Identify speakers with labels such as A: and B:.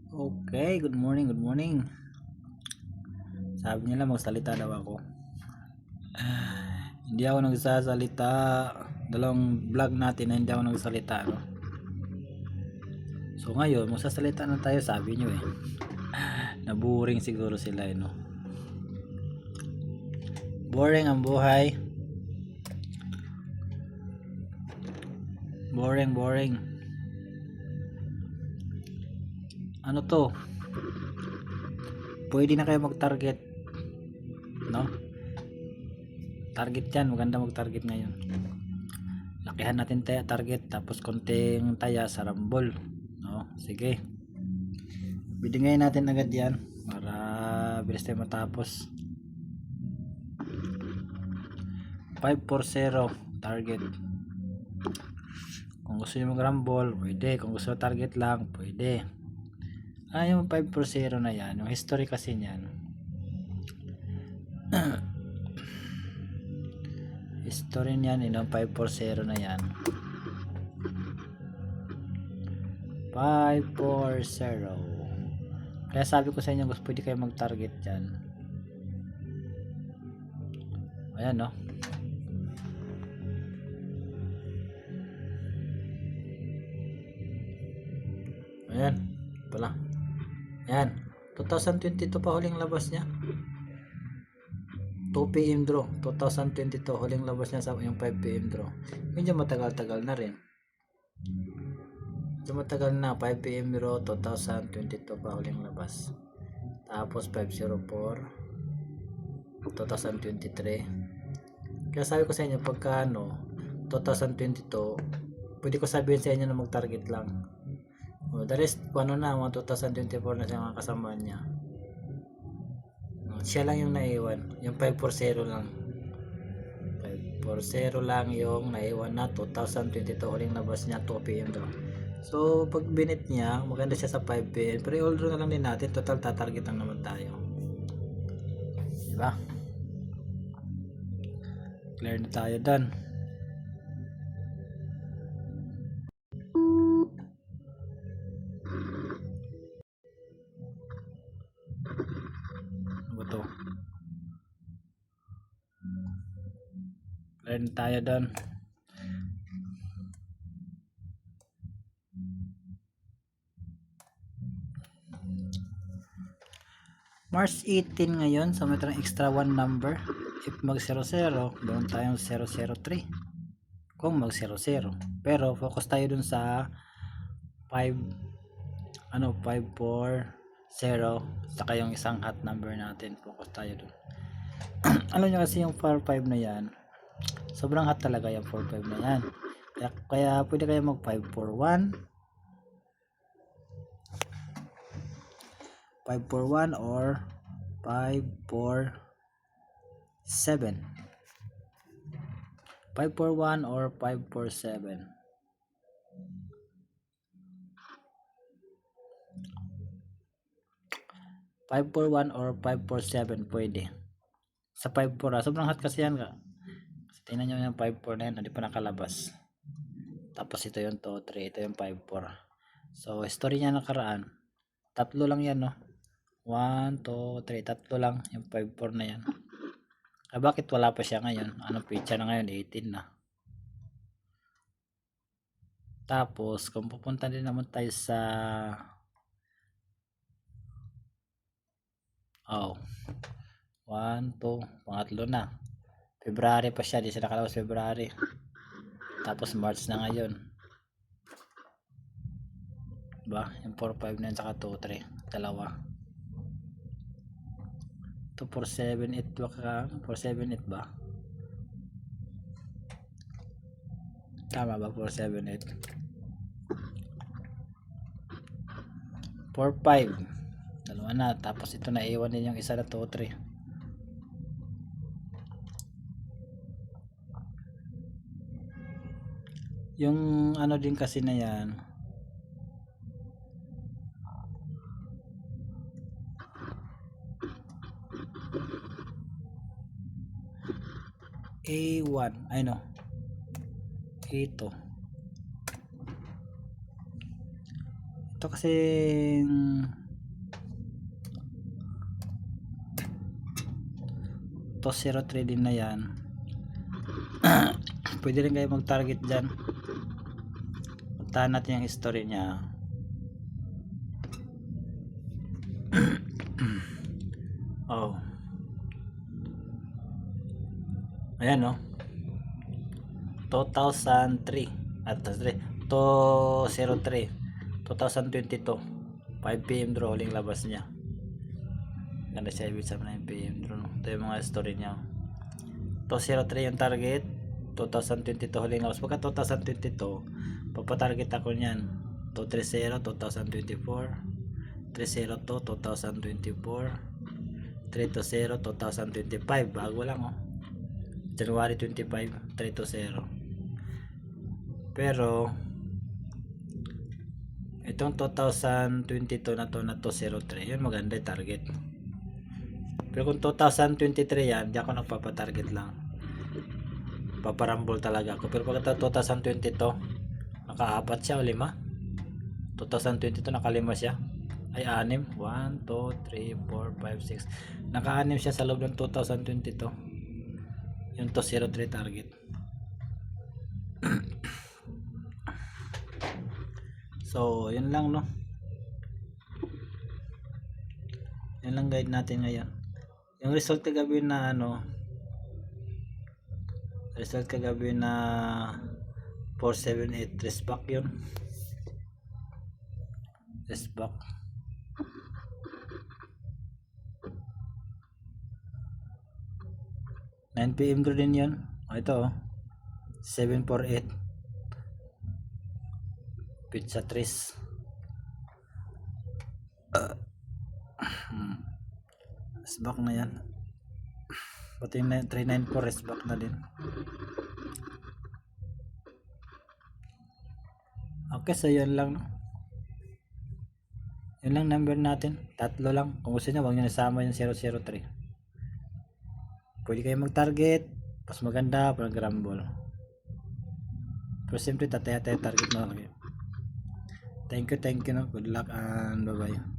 A: Okay, good morning, good morning. Sabi nila magsalita daw ako. Hindi ako nagsasalita. Dalawang vlog natin na hindi ako nagsalita, no? So ngayon, magsasalita na tayo, sabi nyo eh. Naboring siguro sila, no? Boring ang buhay. Boring, boring. Ano to? Pwede na kayo mag-target, no? Target yan, maganda mag-target ngayon. Lakihan natin tayo target, tapos konting taya sa rambol, no? Sige. Bidingayin natin agad yan para bilis tayo matapos. 540 target. Kung gusto nyo mag-rumble, pwede. Kung gusto target lang, pwede. Yung 540 na yan, yung history kasi niyan. History niyan, yung 540 na yan. 540. Kaya sabi ko sa inyo, gusto pwede kayo mag-target dyan. Ayan, no? Ayan, pala. Ayan, 2022 pa huling labas niya. 2 PM draw, 2022 huling labas niya sa yung 5 PM draw. Medyo matagal-tagal na rin. Medyo matagal na, 5 PM draw, 2022 pa huling labas. Tapos 504, 2023. Kaya sabi ko sa inyo, pagka 2022, pwede ko sabihin sa inyo na mag-target lang. The rest, mga 2024 na siya mga kasama niya. Siya lang yung naiwan, yung 540 lang. 540 lang yung naiwan na 2022 huling labas niya, 2 PM daw. So pag binit niya, maganda siya sa 5 PM, pero i-order na lang din natin, total tatarget lang naman tayo, diba? Clear na tayo done. Ano to? Clear na tayo done. March 18 ngayon, so may tayong extra 1 number. If mag 00, meron tayong 003 kung mag 00, pero focus tayo dun sa 540 saka yung isang hot number natin, focus tayo dun. Alam nyo kasi yung 45 na yan, sobrang hot talaga yung 45 na yan, kaya pwede kayo mag 541 or 547, 541 or 547. or 547 pwede. Sa 54 sobrang hot kasi yan ka. Tingnan nyo yung 54 na yan, hindi pa nakalabas. Tapos ito yung 2, 3, ito yung 54. So history niya nakaraan, tatlo lang yan, no? 1, 2, 3, tatlo lang yung 54 na yan. Bakit wala pa siya ngayon? Anong pizza na ngayon? 18 na. Tapos kung pupunta din naman tayo sa 1, 2, pangatlo na. February pa siya, di siya nakalabas February. Tapos March na ngayon. Diba? Yung 4, 5 na yun, saka 2, 3. Dalawa. 2, 4, 7, 8 ba ka? 4, 7, 8 ba? Tama ba? 4, 7, 8. 4, 5. Dalawa na. Tapos ito na iwan din yung isa na 2, 3. Yung ano din kasi na yan, A1, ay no, A2, Ito kasi 203 din na yan. Pwede rin kayo mag target dyan. Puntahan natin yung history niya. Oh, ayan no, 2003 at 203 2022 5 PM draw uling labas niya. Ganda siya, ibig sabihin 9 PM draw no? Ito yung mga story niya. 203 yung target, 2022 huling labas. Pagka 2022 papatarget ako niyan 230 2024, 302 2024, 320 2025. Bago lang oh, January 25 320. Pero itong 2022 na to 203, yun maganda yung target. Pero kung 2023 yan, di ako nagpapatarget lang, paparambol talaga ako. Pero pagka 2022 naka-apat siya o 5, 2022 naka-5 siya, ay 6, 1, 2, 3, 4, 5, 6, naka-6 siya sa loob ng 2022. Yung 203 target. So yun lang no, yun lang guide natin ngayon. Yung result kagabi na result kagabi na 478 trace back, yun trace back. 9 PM ko din yun. Ito 748 pizza trace. Trace back na yan. Pati yung 394 trace back na din. Okay, so yun lang no? Yun lang number natin, tatlo lang. Kung gusto nyo, huwag nyo nasama yung 003. Pwede kayo mag target, mas maganda pag grumble. Pero siyempre tataya tayo target mo. Thank you no? Good luck and bye bye.